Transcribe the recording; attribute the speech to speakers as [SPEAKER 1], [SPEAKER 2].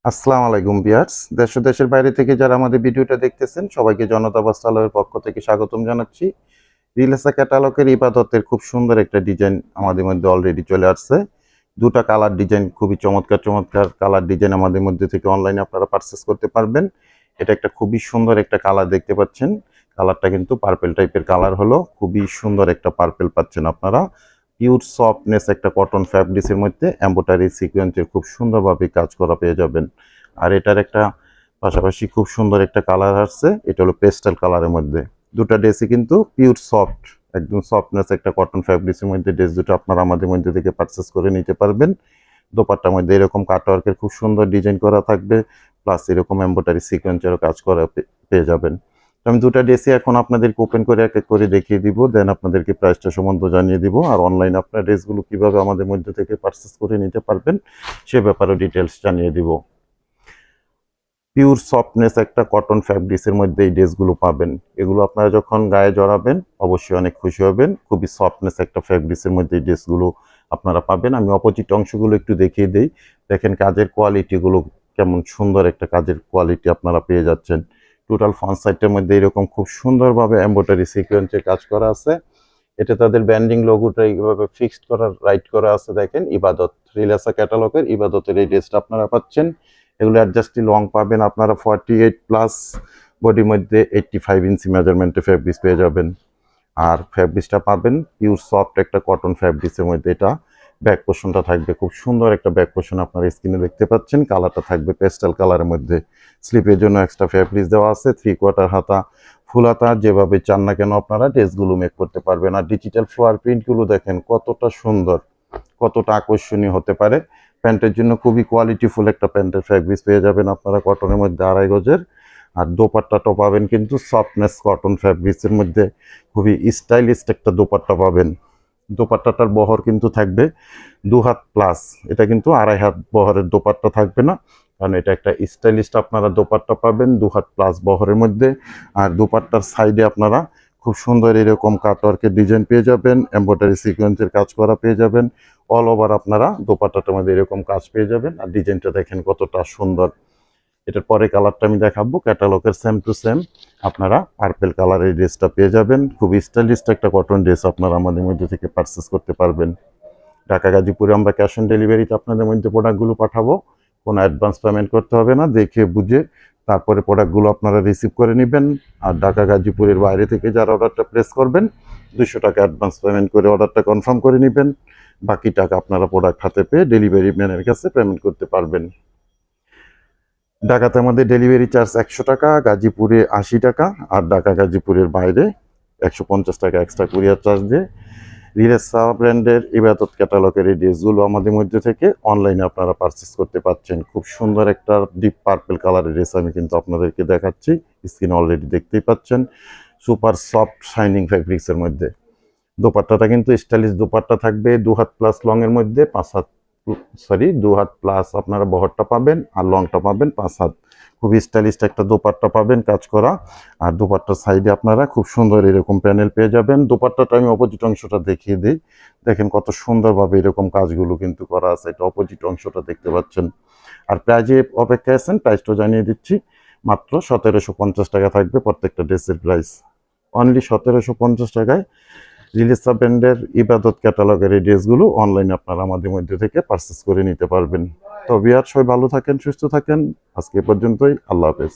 [SPEAKER 1] আসসালামু আলাইকুম ভিউয়ার্স, দেশ ও দেশের বাইরে থেকে যারা আমাদের ভিডিওটা দেখতেছেন সবাইকে জনতা বস্ত্রালয়ের পক্ষ থেকে স্বাগতম জানাচ্ছি। রিলেসা ক্যাটালগের ইবাদতের খুব সুন্দর একটা ডিজাইন আমাদের মধ্যে অলরেডি চলে আসছে। দুটা কালার ডিজাইন, খুবই চমৎকার চমৎকার কালার ডিজাইন আমাদের মধ্যে থেকে অনলাইনে আপনারা পারচেস করতে পারবেন। এটা একটা খুবই সুন্দর একটা কালার দেখতে পাচ্ছেন। কালারটা কিন্তু পার্পেল টাইপের কালার হলো, খুবই সুন্দর একটা পার্পেল পাচ্ছেন আপনারা। পিওর সফটনেস একটা কটন ফ্যাব্রিক্সের মধ্যে এমব্রয়ডারি সিকোয়েন্সের খুব সুন্দরভাবে কাজ করা পেয়ে যাবেন। আর এটার একটা পাশাপাশি খুব সুন্দর একটা কালার আসছে, এটা হলো পেস্টাল কালারের মধ্যে। দুটা ড্রেসই কিন্তু পিওর সফট, একদম সফটনেস একটা কটন ফ্যাব্রিক্সের মধ্যে ড্রেস দুটো আপনারা আমাদের মধ্যে থেকে পারচেস করে নিতে পারবেন। দোপাট্টার মধ্যে এরকম কাটওয়ার্কের খুব সুন্দর ডিজাইন করা থাকবে, প্লাস এরকম এমব্রয়ডারি সিকোয়েন্সেরও কাজ করা পেয়ে যাবেন। আমি দুটা ড্রেসই এখন আপনাদেরকে ওপেন করে এক এক করে দেখিয়ে দিব, দেন আপনাদেরকে প্রাইসটা সম্বন্ধে জানিয়ে দিব, আর অনলাইনে আপনার ড্রেসগুলো কিভাবে আমাদের মধ্যে থেকে পারচেস করে নিতে পারবেন সে ব্যাপারে ডিটেলস জানিয়ে দিব। পিওর সফটনেস একটা কটন ফ্যাব্রিক্সের মধ্যে এই ড্রেসগুলো পাবেন। এগুলো আপনারা যখন গায়ে জড়াবেন অবশ্যই অনেক খুশি হবেন। খুবই সফটনেস একটা ফ্যাব্রিক্সের মধ্যে এই ড্রেসগুলো আপনারা পাবেন। আমি অপোজিট অংশগুলো একটু দেখিয়ে দিই, দেখেন কাজের কোয়ালিটিগুলো কেমন সুন্দর একটা কাজের কোয়ালিটি আপনারা পেয়ে যাচ্ছেন। টোটাল ফ্রন্ট সাইডের মধ্যে এরকম খুব সুন্দরভাবে এমব্রয়ডারি সিকোয়েন্সের কাজ করা আছে। এটা তাদের ব্যান্ডিং লোগোটা এইভাবে ফিক্সড করা রাইট করা আছে, দেখেন ইবাদত রিলেসা ক্যাটালগের ইবাদতের এই ড্রেসটা আপনারা পাচ্ছেন। এগুলো অ্যাডজাস্টলি লং পাবেন আপনারা 48+, বডির মধ্যে 85 ইঞ্চি মেজারমেন্টে ফ্যাব্রিক্স পেয়ে যাবেন। আর ফ্যাব্রিক্সটা পাবেন পিওর সফট একটা কটন ফ্যাব্রিক্সের মধ্যে। এটা ব্যাক পোর্শনটা থাকবে খুব সুন্দর একটা ব্যাক পোর্শন আপনার স্ক্রিনে দেখতে পাচ্ছেন। কালারটা থাকবে পেস্টাল কালারের মধ্যে। স্লিপের জন্য এক্সট্রা ফ্যাব্রিক্স দেওয়া আছে, 3/4 হাতা ফুল হাতা যেভাবে চান না কেন আপনারা ড্রেসগুলো মেক করতে পারবেন। আর ডিজিটাল ফ্লোয়ার প্রিন্টগুলো দেখেন কতটা সুন্দর, কতটা আকর্ষণীয় হতে পারে। প্যান্টের জন্য খুবই কোয়ালিটিফুল একটা প্যান্টের ফ্যাব্রিক্স পেয়ে যাবেন আপনারা কটনের মধ্যে 2.5 গজের। আর দোপাট্টাটা পাবেন কিন্তু সফটনেস কটন ফ্যাব্রিক্সের মধ্যে, খুবই স্টাইলিশ একটা দোপাট্টা পাবেন। দোপাট্টাটার বহর কিন্তু থাকবে 2 হাত প্লাস, এটা কিন্তু 2.5 হাত বহরের দোপাট্টা থাকবে না, কারণ এটা একটা স্টাইলিশ আপনারা দোপাট্টা পাবেন 2 হাত প্লাস বহরের মধ্যে। আর দোপাট্টার সাইডে আপনারা খুব সুন্দর এরকম কাটওয়ার্কের ডিজাইন পেয়ে যাবেন, এমব্রয়ডারি সিকোয়েন্সের কাজ করা পেয়ে যাবেন। অল ওভার আপনারা দোপাট্টাটার মধ্যে এরকম কাজ পেয়ে যাবেন। আর ডিজাইনটা দেখেন কতটা সুন্দর। এটার পরে কালারটা আমি দেখাবো, ক্যাটালগের সেম টু সেম আপনারা পার্পেল কালারের ড্রেসটা পেয়ে যাবেন। খুব স্টাইলিশ একটা কটন ড্রেস আপনারা আমাদের মধ্যে থেকে পারচেস করতে পারবেন। ঢাকা গাজীপুরে আমরা ক্যাশ অন ডেলিভারিতে আপনাদের মধ্যে প্রোডাক্টগুলো পাঠাবো। কোনো অ্যাডভান্স পেমেন্ট করতে হবে না, দেখে বুঝে তারপরে প্রোডাক্টগুলো আপনারা রিসিভ করে নেবেন। আর ঢাকা গাজীপুরের বাইরে থেকে যারা অর্ডারটা প্লেস করবেন 200 টাকা অ্যাডভান্স পেমেন্ট করে অর্ডারটা কনফার্ম করে নেবেন। বাকি টাকা আপনারা প্রোডাক্ট হাতে পেয়ে ডেলিভারি ম্যানের কাছে পেমেন্ট করতে পারবেন। ঢাকাতে আমাদের ডেলিভারি চার্জ 100 টাকা, গাজীপুরে 80 টাকা, আর ঢাকা গাজীপুরের বাইরে 150 টাকা এক্সট্রা কুরিয়ার চার্জ দিয়ে রিলেসা ব্র্যান্ডের ইবাদত ক্যাটালগের এই ড্রেসগুলো আমাদের মধ্যে থেকে অনলাইনে আপনারা পারচেস করতে পারছেন। খুব সুন্দর একটা ডিপ পার্পল কালারের ড্রেস আমি কিন্তু আপনাদেরকে দেখাচ্ছি, স্ক্রিনে অলরেডি দেখতেই পাচ্ছেন। সুপার সফট শাইনিং ফ্যাব্রিক্সের মধ্যে দোপাট্টাটা কিন্তু স্টাইলিশ দোপাট্টা থাকবে, 2 হাত প্লাস লং এর মধ্যে 5 হাত, 2 হাত প্লাস আপনারা বহরটা পাবেন, আর লংটা পাবেন 5 হাত। খুব স্টাইলিশ একটা দোপাট্টা পাবেন কাজ করা। আর দোপাট্টার সাইডে আপনারা খুব সুন্দর এরকম প্যানেল পেয়ে যাবেন। দোপাট্টাটা আমি অপোজিট অংশটা দেখিয়ে দিই, দেখেন কত সুন্দরভাবে এরকম কাজগুলো কিন্তু করা আছে। এটা অপোজিট অংশটা দেখতে পাচ্ছেন। আর প্রাইজে অপেক্ষায় আছেন, প্রাইসটা জানিয়ে দিচ্ছি, মাত্র 1750 টাকা থাকবে প্রত্যেকটা ড্রেসের প্রাইস। অনলি 1750 টাকায় রিলেসা ব্র্যান্ডের ইবাদত ক্যাটালগের এই ড্রেসগুলো অনলাইনে আপনারা আমাদের মধ্যে থেকে পারচেস করে নিতে পারবেন। তো ভিউয়ার সবাই ভালো থাকেন, সুস্থ থাকেন, আজকে এ পর্যন্তই, আল্লাহ হাফেজ।